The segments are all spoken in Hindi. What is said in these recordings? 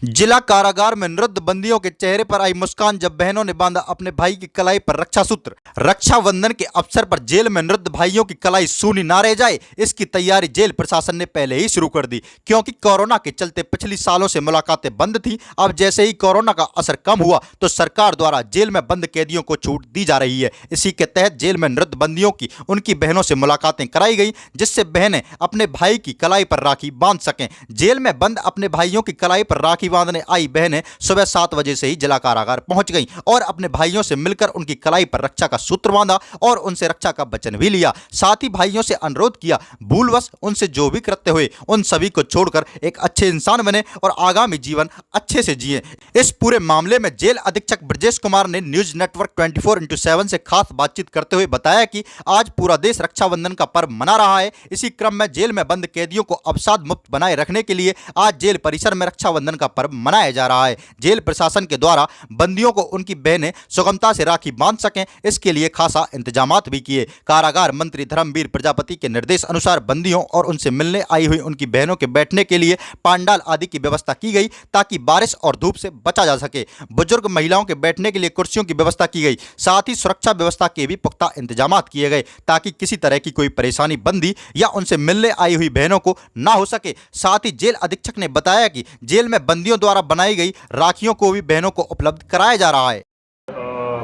जिला कारागार में निरुद्ध बंदियों के चेहरे पर आई मुस्कान जब बहनों ने बांधा अपने भाई की कलाई पर रक्षा सूत्र। रक्षाबंधन के अवसर पर जेल में निरुद्ध भाइयों की कलाई सूनी ना रह जाए, इसकी तैयारी जेल प्रशासन ने पहले ही शुरू कर दी। क्योंकि कोरोना के चलते पिछली सालों से मुलाकातें बंद थी। अब जैसे ही कोरोना का असर कम हुआ तो सरकार द्वारा जेल में बंद कैदियों को छूट दी जा रही है। इसी के तहत जेल में निरुद्ध बंदियों की उनकी बहनों से मुलाकातें कराई गई, जिससे बहनें अपने भाई की कलाई पर राखी बांध सकें। जेल में बंद अपने भाइयों की कलाई पर राखी बांधने आई बहनें सुबह 7 बजे से ही जिला कारागार पहुंच गईं और अपने भाइयों से मिलकर उनकी कलाई पर रक्षा का सूत्र बांधा और उनसे रक्षा का वचन भी लिया। साथ ही भाइयों से अनुरोध किया, भूलवश उनसे जो भी कृत्य हुए उन सभी को छोड़कर एक अच्छे इंसान बने और आगामी जीवन अच्छे से जिए। इस पूरे मामले में जेल अधीक्षक ब्रजेश कुमार ने न्यूज नेटवर्क 24/7 से खास बातचीत करते हुए बताया कि आज पूरा देश रक्षाबंधन का पर्व मना रहा है। इसी क्रम में जेल में बंद कैदियों को अवसाद मुक्त बनाए रखने के लिए आज जेल परिसर में रक्षाबंधन का पर्व मनाया जा रहा है। जेल प्रशासन के द्वारा बंदियों को उनकी बहनें सुगमता से राखी बांध सकें, इसके लिए खासा इंतजामात भी किए। कारागार मंत्री धर्मवीर प्रजापति के निर्देश अनुसार बंदियों और उनसे मिलने आई हुई उनकी बहनों के बैठने के लिए पांडाल आदि की व्यवस्था की गई ताकि बारिश और धूप से बचा जा सके। बुजुर्ग महिलाओं के बैठने के लिए कुर्सियों की व्यवस्था की गई। साथ ही सुरक्षा व्यवस्था के भी पुख्ता इंतजामात किए गए ताकि किसी तरह की कोई परेशानी बंदी या उनसे मिलने आई हुई बहनों को ना हो सके। साथ ही जेल अधीक्षक ने बताया कि जेल में बंदियों द्वारा बनाई गई राखियों को भी बहनों को उपलब्ध कराया जा रहा है।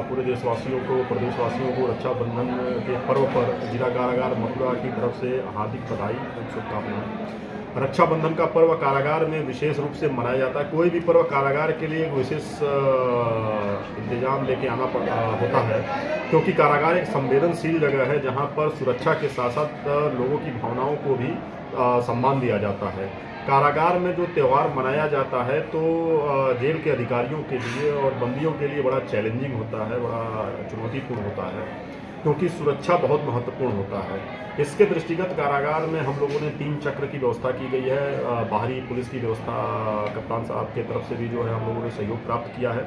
पूरे देशवासियों को, प्रदेशवासियों को रक्षाबंधन के पर्व पर जिला कारागार मथुरा की तरफ से हार्दिक बधाई और शुभकामनाएं। रक्षाबंधन का पर्व कारागार में विशेष रूप से मनाया जाता है। कोई भी पर्व कारागार के लिए एक विशेष इंतजाम लेके आना होता है, क्योंकि कारागार एक संवेदनशील जगह है जहां पर सुरक्षा के साथ साथ लोगों की भावनाओं को भी सम्मान दिया जाता है। कारागार में जो त्यौहार मनाया जाता है तो जेल के अधिकारियों के लिए और बंदियों के लिए बड़ा चैलेंजिंग होता है, बड़ा चुनौतीपूर्ण होता है, क्योंकि सुरक्षा बहुत महत्वपूर्ण होता है। इसके दृष्टिगत कारागार में हम लोगों ने 3 चक्र की व्यवस्था की गई है। बाहरी पुलिस की व्यवस्था कप्तान साहब के तरफ से भी जो है हम लोगों ने सहयोग प्राप्त किया है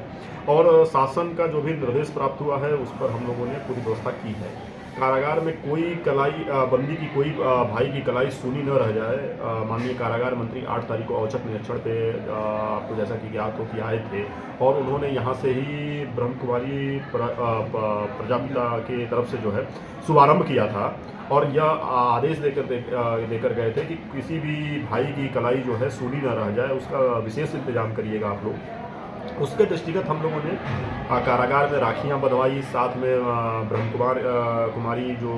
और शासन का जो भी निर्देश प्राप्त हुआ है उस पर हम लोगों ने पूरी व्यवस्था की है। कारागार में कोई कलाई बंदी की कोई भाई की कलाई सूनी न रह जाए। माननीय कारागार मंत्री 8 तारीख को औचक निरीक्षण पे आपको जैसा कि ज्ञात हो कि आए थे और उन्होंने यहाँ से ही ब्रह्म कुमारी प्रजापिता के तरफ से जो है शुभारंभ किया था और यह आदेश देकर गए थे कि किसी भी भाई की कलाई जो है सूनी न रह जाए, उसका विशेष इंतजाम करिएगा आप लोग। उसके दृष्टिगत हम लोगों ने कारागार में राखियां बंधवाई। साथ में ब्रह्म कुमारी जो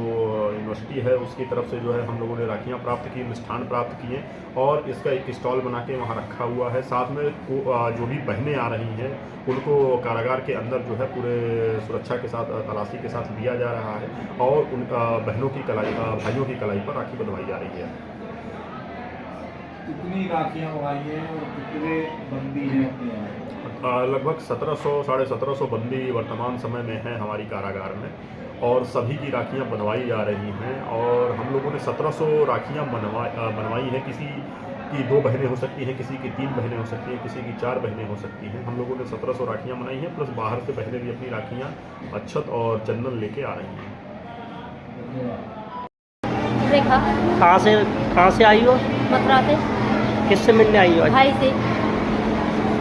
यूनिवर्सिटी है उसकी तरफ से जो है हम लोगों ने राखियां प्राप्त की, मिष्ठान प्राप्त किए और इसका एक स्टॉल बना के वहाँ रखा हुआ है। साथ में जो भी बहनें आ रही हैं उनको कारागार के अंदर जो है पूरे सुरक्षा के साथ, तलाशी के साथ लिया जा रहा है और उन बहनों की कलाई, भाइयों की कलाई पर राखी बंधवाई जा रही है। कितनी राखियाँ मंगाई हैं और कितने बंदी हैं? लगभग 1700 साढ़े 1700 बंदी वर्तमान समय में हैं हमारी कारागार में और सभी की राखियां बनवाई जा रही हैं और हम लोगों ने 1700 राखियां बनवाई हैं। किसी की 2 बहनें हो सकती हैं, किसी की 3 बहनें हो सकती हैं, किसी की 4 बहनें हो सकती हैं। हम लोगों ने 1700 राखियां बनाई हैं, प्लस बाहर से बहनें भी अपनी राखियां अक्षत और चंदन लेके आ रही हैं। रेखा। कहाँ से आई हो? मथुरा से। किससे मिलने आई हो आज? भाई से।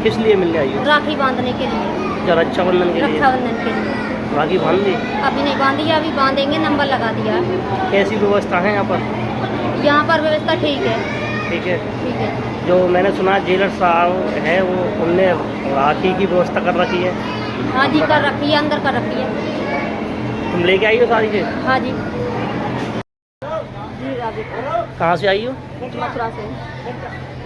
किस लिए मिलने आई हो? राखी बांधने के लिए। रक्षाबंधन के लिए? रक्षाबंधन के लिए। राखी बांध दी? अभी नहीं बांधी, अभी बांधेंगे, नंबर लगा दिया। कैसी व्यवस्था है यहाँ पर? यहाँ पर व्यवस्था ठीक है। ठीक है। ठीक है। जो मैंने सुना जेलर साहब है वो उनने राखी की व्यवस्था कर रखी है? हाँ जी, कर रखी है, अंदर कर रखी है। तुम लेके आई हो सारी चीज? हाँ जी। जी राधिका। कहाँ से आई हो? मथुरा से।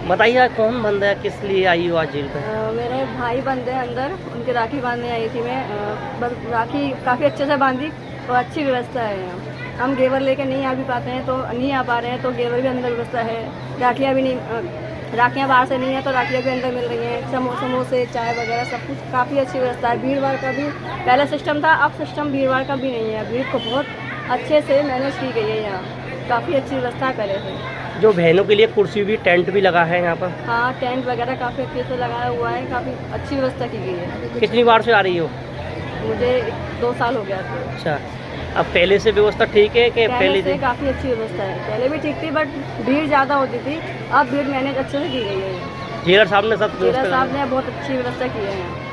बताइए कौन बंद है, किस लिए आई हो आज जेल पे? मेरे भाई बंदे हैं अंदर, उनकी राखी बांधने आई थी मैं। बस राखी काफ़ी अच्छे से बांधी और अच्छी व्यवस्था है यहाँ। हम घेवर लेके नहीं आ भी पाते हैं तो नहीं आ पा रहे हैं तो घेवर भी अंदर व्यवस्था है। राखियाँ भी नहीं, राखियाँ बाहर से नहीं है तो राखियाँ भी अंदर मिल रही हैं। समोसे, चाय वगैरह सब कुछ काफ़ी अच्छी व्यवस्था है। भीड़ भाड़ का भी पहले सिस्टम था, अब सिस्टम भीड़ भाड़ का भी नहीं है। भीड़ को बहुत अच्छे से मैनेज की गई है यहाँ, काफ़ी अच्छी व्यवस्था करे थे। जो बहनों के लिए कुर्सी भी, टेंट भी लगा है यहाँ पर? हाँ, टेंट वगैरह काफ़ी अच्छे से लगाया हुआ है, काफ़ी अच्छी व्यवस्था की गई है। कितनी बार से आ रही हो? मुझे 2 साल हो गया था। अच्छा, अब पहले से व्यवस्था ठीक है कि पहले से काफ़ी अच्छी व्यवस्था है? पहले भी ठीक थी बट भीड़ ज़्यादा होती थी, अब भीड़ मैनेज अच्छे से की गई है। जेलर साहब ने सब जेलर साहब ने बहुत अच्छी व्यवस्था की है यहाँ।